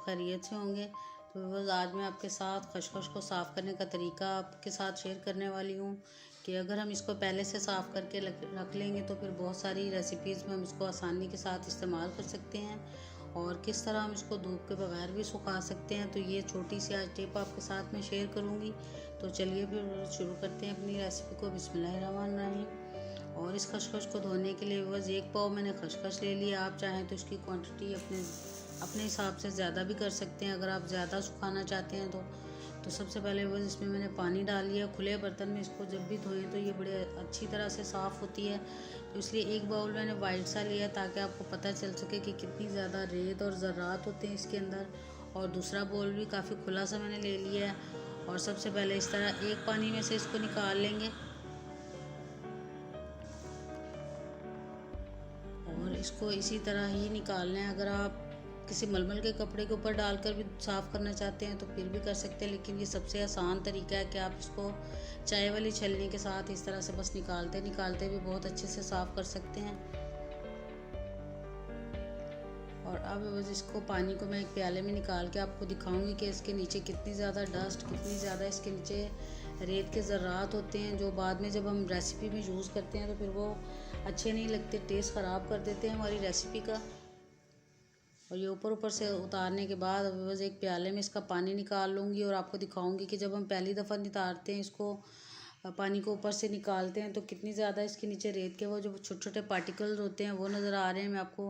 खैरियत से होंगे। तो बस आज मैं आपके साथ खसखस को साफ़ करने का तरीका आपके साथ शेयर करने वाली हूँ कि अगर हम इसको पहले से साफ़ करके रख लेंगे तो फिर बहुत सारी रेसिपीज़ में हम इसको आसानी के साथ इस्तेमाल कर सकते हैं और किस तरह हम इसको धूप के बगैर भी सुखा सकते हैं। तो ये छोटी सी आज टिप आपके साथ मैं शेयर करूँगी। तो चलिए फिर शुरू करते हैं अपनी रेसिपी को। बिस्मिल्लाहिर्रहमानिर्रहीम। और इस खसखस को धोने के लिए बस 1 पाव मैंने खसखस ले लिया। आप चाहें तो इसकी क्वांटिटी अपने हिसाब से ज़्यादा भी कर सकते हैं अगर आप ज़्यादा सुखाना चाहते हैं तो सबसे पहले बस इसमें मैंने पानी डाल लिया। खुले बर्तन में इसको जब भी धोएं तो ये बड़े अच्छी तरह से साफ़ होती है। तो इसलिए 1 बाउल मैंने वाइट सा लिया ताकि आपको पता चल सके कि कितनी ज़्यादा रेत और ज़र्रात होते हैं इसके अंदर। और दूसरा बाउल भी काफ़ी खुला सा मैंने ले लिया है। और सबसे पहले इस तरह एक पानी में से इसको निकाल लेंगे और इसको इसी तरह ही निकालना है। अगर आप किसी मलमल के कपड़े के ऊपर डालकर भी साफ़ करना चाहते हैं तो फिर भी कर सकते हैं, लेकिन ये सबसे आसान तरीका है कि आप इसको चाय वाली छलनी के साथ इस तरह से बस निकालते भी बहुत अच्छे से साफ़ कर सकते हैं। और अब बस इसको पानी को मैं एक प्याले में निकाल के आपको दिखाऊंगी कि इसके नीचे कितनी ज़्यादा डस्ट, कितनी ज़्यादा इसके नीचे रेत के ज़र्रात होते हैं जो बाद में जब हम रेसिपी में यूज़ करते हैं तो फिर वो अच्छे नहीं लगते, टेस्ट ख़राब कर देते हैं हमारी रेसिपी का। और ये ऊपर से उतारने के बाद अब बस एक प्याले में इसका पानी निकाल लूँगी और आपको दिखाऊंगी कि जब हम पहली दफ़ा नितारते हैं इसको, पानी को ऊपर से निकालते हैं तो कितनी ज़्यादा इसके नीचे रेत के वो जो छोटे छोटे पार्टिकल्स होते हैं वो नज़र आ रहे हैं। मैं आपको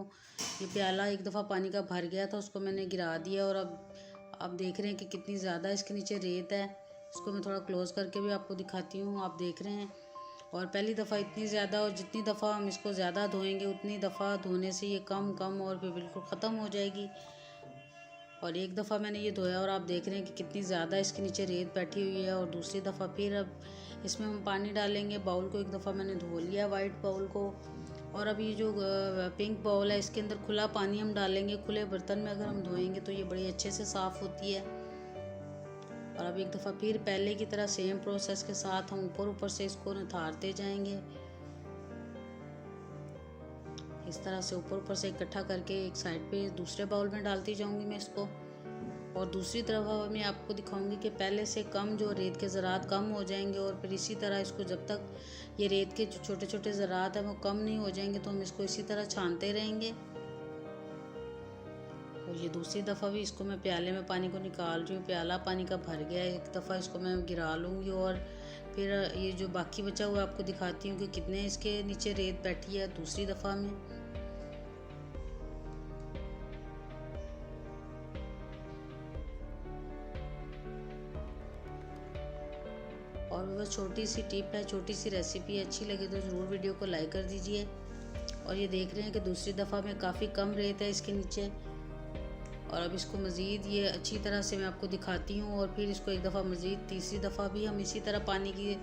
ये प्याला एक दफ़ा पानी का भर गया था, उसको मैंने गिरा दिया और अब आप देख रहे हैं कि कितनी ज़्यादा इसके नीचे रेत है। इसको मैं थोड़ा क्लोज़ करके भी आपको दिखाती हूँ, आप देख रहे हैं। और पहली दफ़ा इतनी ज़्यादा, और जितनी दफ़ा हम इसको ज़्यादा धोएंगे उतनी दफ़ा धोने से ये कम और फिर बिल्कुल ख़त्म हो जाएगी। और एक दफ़ा मैंने ये धोया और आप देख रहे हैं कि कितनी ज़्यादा इसके नीचे रेत बैठी हुई है। और दूसरी दफ़ा फिर अब इसमें हम पानी डालेंगे। बाउल को एक दफ़ा मैंने धो लिया, वाइट बाउल को। और अब ये जो पिंक बाउल है इसके अंदर खुला पानी हम डालेंगे। खुले बर्तन में अगर हम धोएंगे तो ये बड़ी अच्छे से साफ़ होती है। और अब एक दफ़ा फिर पहले की तरह सेम प्रोसेस के साथ हम ऊपर से इसको निथारते जाएंगे। इस तरह से ऊपर से इकट्ठा करके एक साइड पे दूसरे बाउल में डालती जाऊंगी मैं इसको। और दूसरी तरफ मैं आपको दिखाऊंगी कि पहले से कम जो रेत के ज़रात कम हो जाएंगे और फिर इसी तरह इसको जब तक ये रेत के जो छोटे छोटे ज़रात हैं वो कम नहीं हो जाएंगे तो हम इसको इसी तरह छानते रहेंगे। और ये दूसरी दफ़ा भी इसको मैं प्याले में पानी को निकाल रही हूँ। प्याला पानी का भर गया है, एक दफ़ा इसको मैं गिरा लूँगी और फिर ये जो बाकी बचा हुआ आपको दिखाती हूँ कि कितने इसके नीचे रेत बैठी है दूसरी दफ़ा में। और बस छोटी सी टिप है, छोटी सी रेसिपी अच्छी लगे तो ज़रूर वीडियो को लाइक कर दीजिए। और ये देख रहे हैं कि दूसरी दफ़ा में काफ़ी कम रेत है इसके नीचे। और अब इसको मज़ीद ये अच्छी तरह से मैं आपको दिखाती हूँ और फिर इसको एक दफ़ा मज़ीद तीसरी दफ़ा भी हम इसी तरह पानी की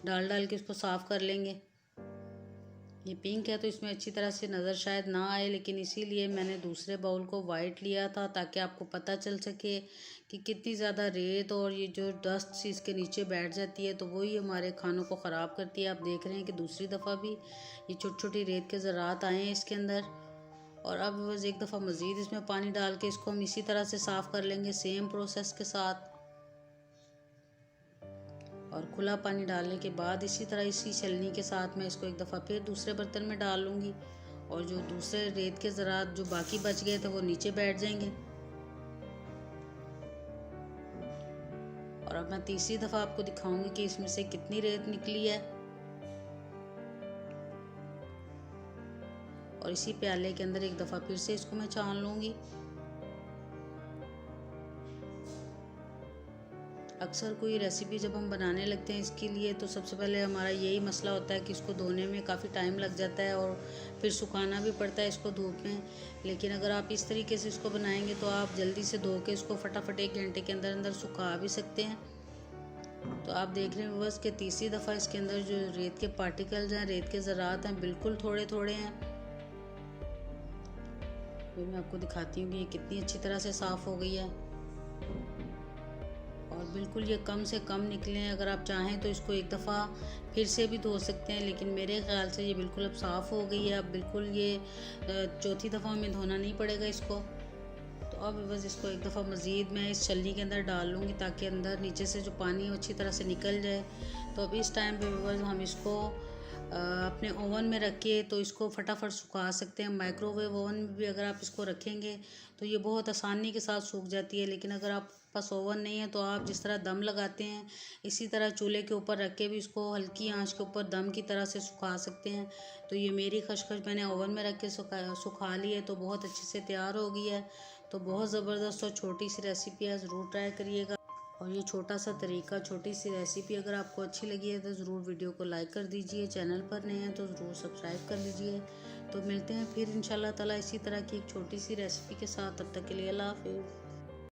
डाल के इसको साफ़ कर लेंगे। ये पिंक है तो इसमें अच्छी तरह से नज़र शायद ना आए, लेकिन इसीलिए मैंने दूसरे बाउल को वाइट लिया था ताकि आपको पता चल सके कि कितनी ज़्यादा रेत और ये जो डस्ट सी इसके नीचे बैठ जाती है तो वही हमारे खानों को ख़राब करती है। आप देख रहे हैं कि दूसरी दफ़ा भी ये छोटी छोटी रेत के ज़रात आए हैं इसके अंदर। और अब बस एक दफ़ा मज़ीद इसमें पानी डाल के इसको हम इसी तरह से साफ़ कर लेंगे सेम प्रोसेस के साथ। और खुला पानी डालने के बाद इसी तरह इसी छलनी के साथ मैं इसको एक दफ़ा फिर दूसरे बर्तन में डाल लूँगी और जो दूसरे रेत के ज़रात जो बाकी बच गए थे वो नीचे बैठ जाएंगे। और अब मैं तीसरी दफ़ा आपको दिखाऊंगी कि इसमें से कितनी रेत निकली है। और इसी प्याले के अंदर एक दफ़ा फिर से इसको मैं छान लूँगी। अक्सर कोई रेसिपी जब हम बनाने लगते हैं इसके लिए तो सबसे पहले हमारा यही मसला होता है कि इसको धोने में काफ़ी टाइम लग जाता है और फिर सुखाना भी पड़ता है इसको धूप में। लेकिन अगर आप इस तरीके से इसको बनाएंगे तो आप जल्दी से धो के इसको फटाफट 1 घंटे के अंदर अंदर सुखा भी सकते हैं। तो आप देख रहे हैं बस कि तीसरी दफ़ा इसके अंदर जो रेत के पार्टिकल्स हैं, रेत के ज़रात हैं, बिल्कुल थोड़े थोड़े हैं। फिर मैं आपको दिखाती हूँ कि ये कितनी अच्छी तरह से साफ़ हो गई है और बिल्कुल ये कम से कम निकले हैं। अगर आप चाहें तो इसको एक दफ़ा फिर से भी धो सकते हैं, लेकिन मेरे ख़्याल से ये बिल्कुल अब साफ़ हो गई है। अब बिल्कुल ये चौथी दफ़ा हमें धोना नहीं पड़ेगा इसको। तो अब बस इसको एक दफ़ा मज़ीद मैं इस छलनी के अंदर डाल लूँगी ताकि अंदर नीचे से जो पानी है अच्छी तरह से निकल जाए। तो अब इस टाइम पे बस हम इसको अपने ओवन में रख के तो इसको फटाफट सुखा सकते हैं। माइक्रोवेव ओवन में भी अगर आप इसको रखेंगे तो ये बहुत आसानी के साथ सूख जाती है। लेकिन अगर आप पास ओवन नहीं है तो आप जिस तरह दम लगाते हैं इसी तरह चूल्हे के ऊपर रख के भी इसको हल्की आंच के ऊपर दम की तरह से सुखा सकते हैं। तो ये मेरी खशखश मैंने ओवन में रख के सुखा ली है तो बहुत अच्छे से तैयार हो गई है। तो बहुत ज़बरदस्त और छोटी सी रेसिपी है, ज़रूर ट्राई करिएगा। और ये छोटा सा तरीका, छोटी सी रेसिपी अगर आपको अच्छी लगी है तो ज़रूर वीडियो को लाइक कर दीजिए। चैनल पर नए हैं तो ज़रूर सब्सक्राइब कर लीजिए। तो मिलते हैं फिर इंशाल्लाह ताला इसी तरह की एक छोटी सी रेसिपी के साथ। तब तक के लिए अल्लाह हाफ़िज़।